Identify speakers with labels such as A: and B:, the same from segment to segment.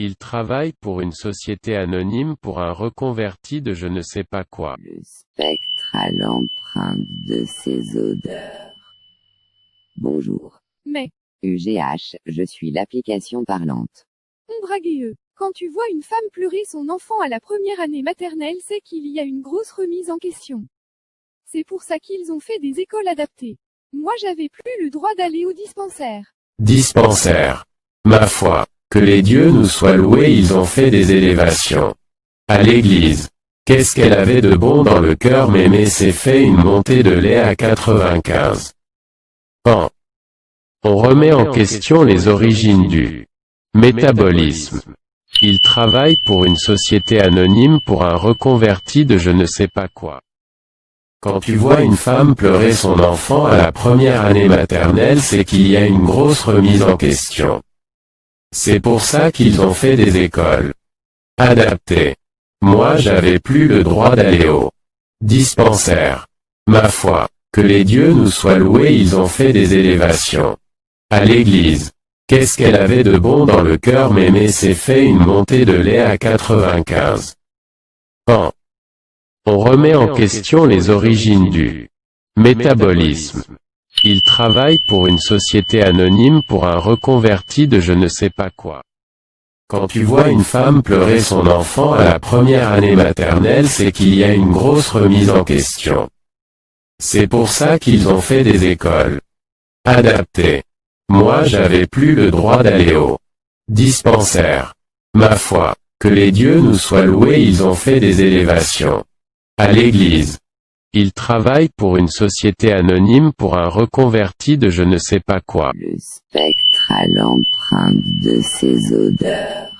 A: Il travaille pour une société anonyme pour un reconverti de je ne sais pas quoi.
B: Le spectre a l'empreinte de ses odeurs. Bonjour.
C: Mais,
B: UGH, je suis l'application parlante.
C: Ombragueux, quand tu vois une femme pleurer son enfant à la première année maternelle, c'est qu'il y a une grosse remise en question. C'est pour ça qu'ils ont fait des écoles adaptées. Moi j'avais plus le droit d'aller au dispensaire.
A: Dispensaire. Ma foi, que les dieux nous soient loués, ils ont fait des élévations. À l'église. Qu'est-ce qu'elle avait de bon dans le cœur, Mémé s'est fait une montée de lait à 95. Pan. On remet en question les origines du métabolisme. Il travaille pour une société anonyme pour un reconverti de je ne sais pas quoi. Quand tu vois une femme pleurer son enfant à la première année maternelle, c'est qu'il y a une grosse remise en question. C'est pour ça qu'ils ont fait des écoles adaptées. Moi j'avais plus le droit d'aller au dispensaire. Ma foi, que les dieux nous soient loués, ils ont fait des élévations. À l'église. Qu'est-ce qu'elle avait de bon dans le cœur, Mémé s'est fait une montée de lait à 95. Pan. On remet en question les origines du métabolisme. Il travaille pour une société anonyme pour un reconverti de je ne sais pas quoi. Quand tu vois une femme pleurer son enfant à la première année maternelle, c'est qu'il y a une grosse remise en question. C'est pour ça qu'ils ont fait des écoles adaptées. Moi j'avais plus le droit d'aller au dispensaire. Ma foi, que les dieux nous soient loués, ils ont fait des élévations. À l'église. Il travaille pour une société anonyme pour un reconverti de je ne sais pas quoi.
B: Le spectre a l'empreinte de ses odeurs.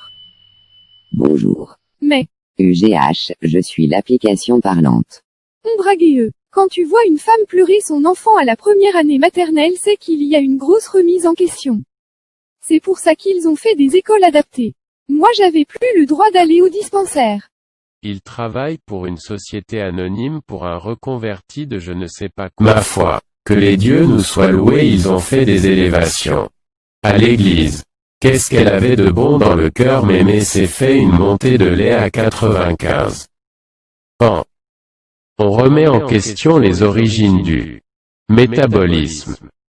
B: Bonjour.
C: Mais,
B: UGH, je suis l'application parlante.
C: Ombragueux, quand tu vois une femme pleurer son enfant à la première année maternelle, c'est qu'il y a une grosse remise en question. C'est pour ça qu'ils ont fait des écoles adaptées. Moi j'avais plus le droit d'aller au dispensaire.
A: Il travaille pour une société anonyme pour un reconverti de je ne sais pas quoi. Ma foi, que les dieux nous soient loués, ils ont fait des élévations. À l'église. Qu'est-ce qu'elle avait de bon dans le cœur, Mémé s'est fait une montée de lait à 95. Pan. On remet en question les origines du métabolisme.